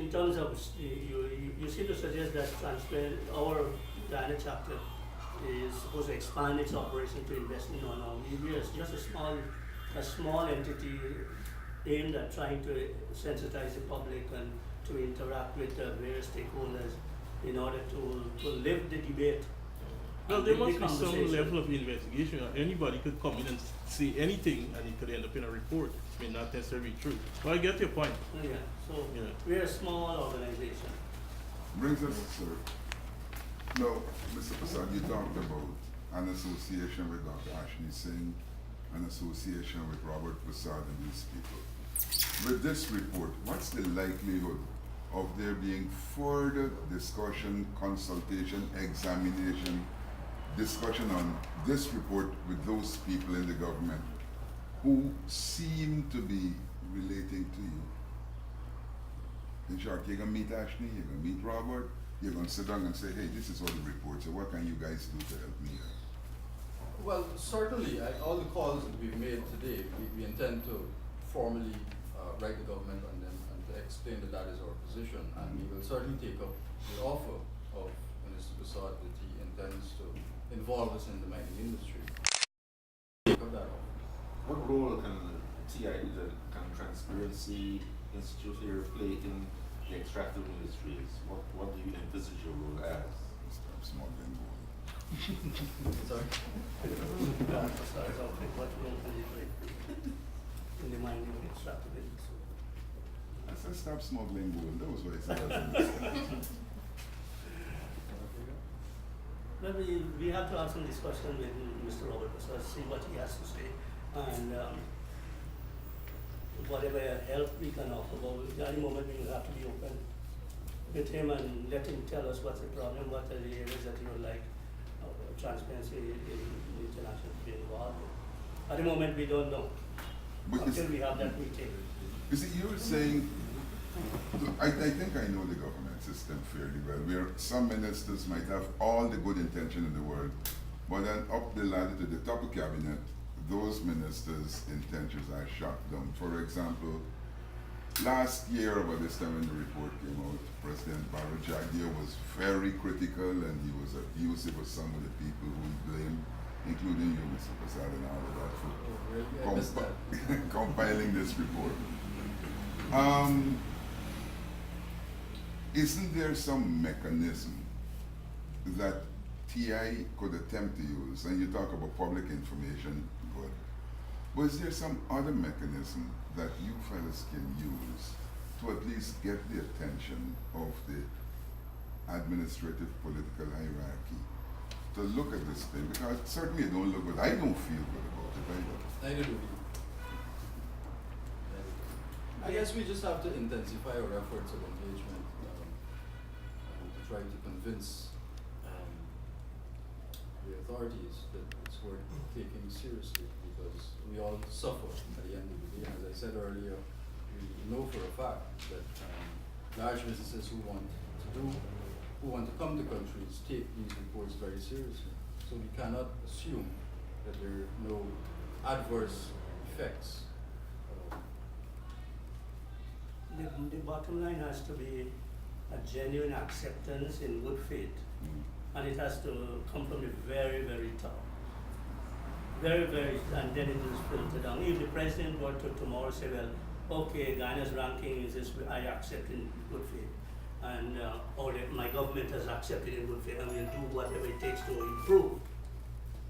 in terms of, you seem to suggest that our Guyana chapter is supposed to expand its operation to invest in non-armed. We are just a small entity aimed at trying to sensitize the public and to interact with various stakeholders in order to live the debate. Well, there must be some level of investigation. Anybody could come in and say anything, and it could end up in a report. It may not necessarily be true. Well, I get your point. Yeah, so we're a small organization. Brings us, sir. No, Mr. Prasad, you talked about an association with Dr. Ashley Singh, an association with Robert Prasad and these people. With this report, what's the likelihood of there being further discussion, consultation, examination, discussion on this report with those people in the government who seem to be relating to you? In short, you're going to meet Ashley, you're going to meet Robert, you're going to sit down and say, hey, this is what the report says, what can you guys do to help me here? Well, certainly, all the calls that we've made today, we intend to formally write the government and to explain that that is our position, and we will certainly take up the offer of Minister Prasad that he intends to involve us in the mining industry. Take up that offer. What role can TI, can Transparency Institute here play in the extractive industries? What do you envisage your role as? Stop smuggling gold. Sorry? What role can you play in the mining and extractive industry? I said stop smuggling gold, that was what I said. Well, we have to have some discussion with Mr. Robert Prasad, see what he has to say, and whatever help we can offer. But at the moment, we will have to be open with him and let him tell us what's the problem, what are the areas that he would like Transparency International to be involved in. At the moment, we don't know until we have that meeting. You see, you're saying, I think I know the government system fairly well, where some ministers might have all the good intention in the world, but then up the ladder to the top of cabinet, those ministers' intentions are shot down. For example, last year about this time when the report came out, President Barrow Jagdeo was very critical and he was abusive of some of the people who he blamed, including you, Mr. Prasad, and all of that, for compiling this report. Isn't there some mechanism that TI could attempt to use? And you talk about public information, but is there some other mechanism that you fellas can use to at least get the attention of the administrative political hierarchy to look at this thing? Because certainly it don't look good. I don't feel good about it either. Neither do we. I guess we just have to intensify our efforts of engagement and to try to convince the authorities that it's worth taking seriously, because we all suffer at the end of the day. As I said earlier, we know for a fact that large businesses who want to come to countries take these reports very seriously. So we cannot assume that there are no adverse effects. The bottom line has to be a genuine acceptance in good faith, and it has to come from the very, very top. Very, and then it is filtered down. If the president were to tomorrow say, well, okay, Guyana's ranking is this, I accept in good faith, and or my government has accepted in good faith, and we'll do whatever it takes to improve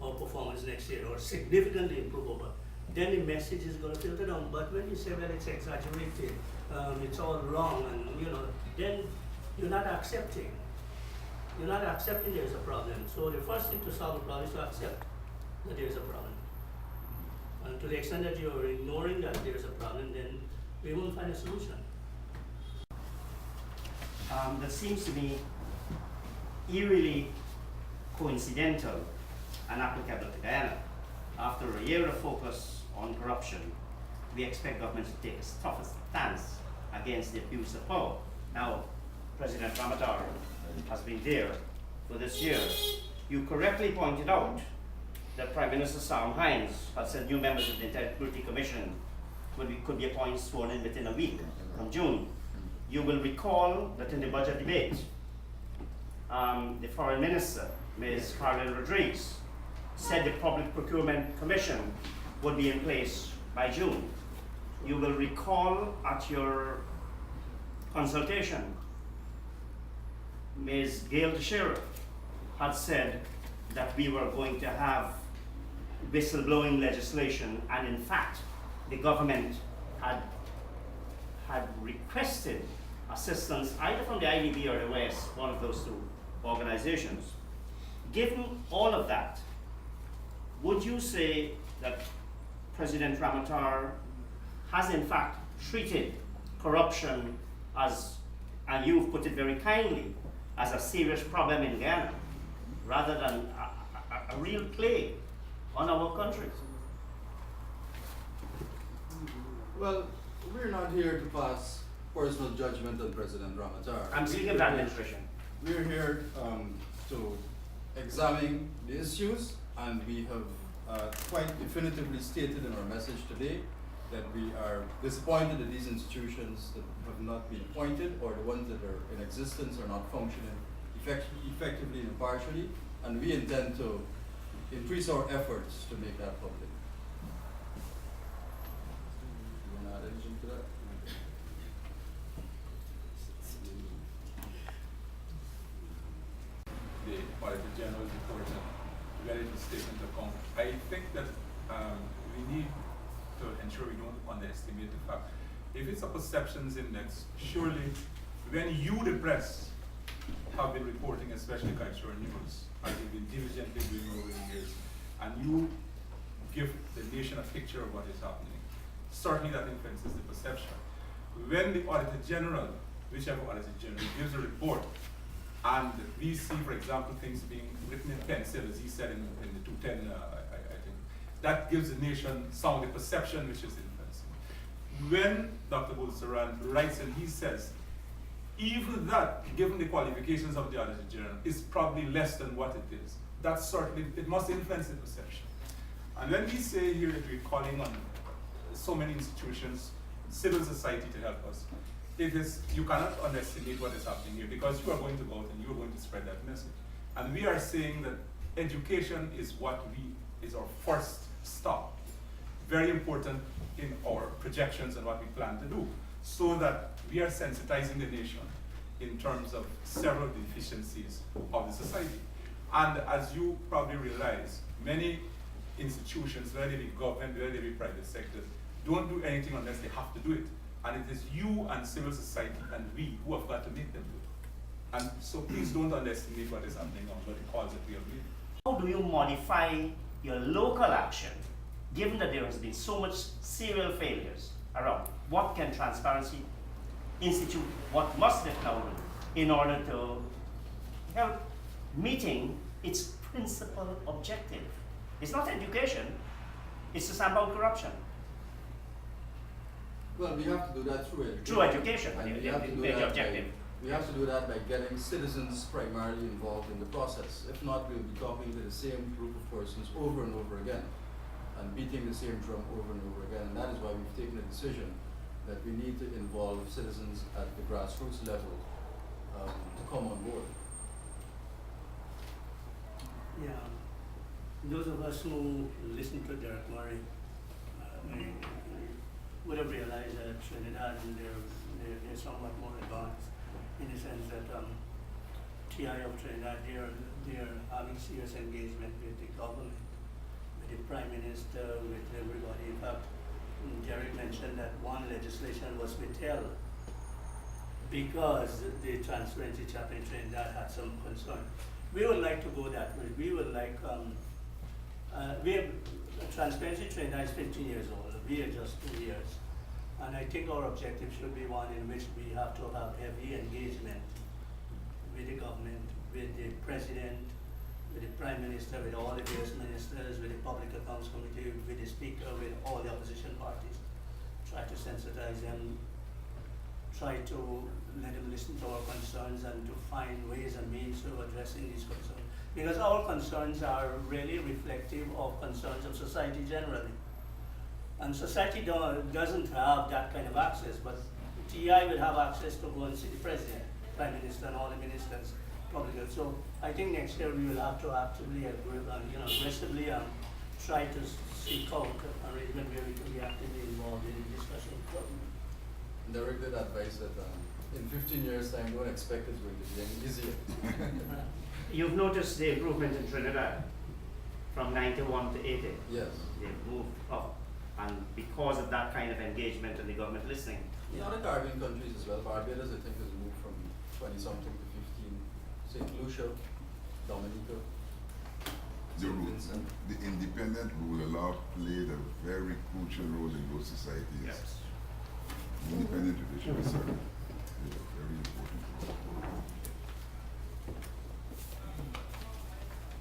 our performance next year, or significantly improve over, then the message is going to filter down. But when you say, well, it's exaggerated, it's all wrong, and then you're not accepting. You're not accepting there's a problem. So the first thing to solve a problem is to accept that there's a problem. And to the extent that you're ignoring that there's a problem, then we won't find a solution. That seems to me eerily coincidental and applicable to Guyana. After a year of focus on corruption, we expect governments to take a tougher stance against the abuse of power. Now, President Ramatar has been there for this year. You correctly pointed out that Prime Minister Sam Hines has said new members of the Integrity Commission could be appointed sworn in within a week from June. You will recall that in the budget debate, the Foreign Minister, Ms. Carolyn Rodriguez, said the Public Procurement Commission would be in place by June. You will recall at your consultation, Ms. Gail Teixeira had said that we were going to have whistleblowing legislation, and in fact, the government had requested assistance either from the IDB or the West, one of those two organizations. Given all of that, would you say that President Ramatar has in fact treated corruption as, and you've put it very kindly, as a serious problem in Ghana, rather than a real plague on our country? Well, we're not here to pass personal judgment on President Ramatar. I'm speaking of the administration. We're here to examine the issues, and we have quite definitively stated in our message today that we are disappointed that these institutions that have not been appointed, or the ones that are in existence, are not functioning effectively and impartially, and we intend to increase our efforts to make that public. You want to add anything to that? The Auditor General's report and ready to take into account. I think that we need to ensure we don't underestimate the fact. If it's a perceptions index, surely when you, the press, have been reporting, especially cultural news, and you've been diligently doing over the years, and you give the nation a picture of what is happening, certainly that influences the perception. When the Auditor General, whichever Auditor General, gives a report, and we see, for example, things being written in pencil, as he said in the 210, I think, that gives the nation some of the perception which is influencing. When Dr. Bolsaran writes and he says, even that, given the qualifications of the Auditor General, is probably less than what it is, that certainly, it must influence the perception. And when we say here that we're calling on so many institutions, civil society to help us, it is, you cannot underestimate what is happening here, because you are going to go out and you are going to spread that message. And we are saying that education is is our first stop. Very important in our projections and what we plan to do, so that we are sensitizing the nation in terms of several deficiencies of the society. And as you probably realize, many institutions, whether they be government, whether they be private sector, don't do anything unless they have to do it. And it is you and civil society and we who have got to make them do it. And so please don't underestimate what is happening on the calls that we have made. How do you modify your local action, given that there has been so much serial failures around? What can Transparency Institute, what must it now do in order to help meeting its principal objective? It's not education, it's to stamp out corruption. Well, we have to do that through education. Through education, And the we have to do major that objective. we have to do that by getting citizens primarily involved in the process. If not, we'll be talking to the same group of persons over and over again, and beating the same drum over and over again. And that is why we've taken a decision that we need to involve citizens at the grassroots level to come on board. Yeah, those of us who listen to Derek Murray would have realized that Trinidad, they're somewhat more advanced in the sense that TI of Trinidad, they're having serious engagement with the government, with the Prime Minister, with everybody. In fact, Derek mentioned that one legislation was withheld because the Transparency chapter in Trinidad had some concern. We would like to go that way. We would like, we have, Transparency Trinidad is 15 years old. We are just 2 years. And I think our objective should be one in which we have to have heavy engagement with the government, with the president, with the prime minister, with all the various ministers, with the public accounts committee, with the speaker, with all the opposition parties. Try to sensitize them, try to let them listen to our concerns and to find ways and means of addressing these concerns. Because our concerns are really reflective of concerns of society generally. And society doesn't have that kind of access, but TI will have access to go and see the president, prime minister, and all the ministers probably. So I think next year we will have to actively, aggressively try to seek out an arrangement where we can be actively involved in the discussion with government. Derek did advise that in 15 years' time, don't expect it's going to be any easier. You've noticed the improvement in Trinidad from 91 to 80. Yes. They've moved up. And because of that kind of engagement and the government listening. In other Caribbean countries as well, Barbados I think has moved from 20-something to 15. St. Lucia, Dominica, The, St. rule, Vincent. the independent rule of law played a very crucial role in those societies. Yes. The independent judiciary served played a very important role.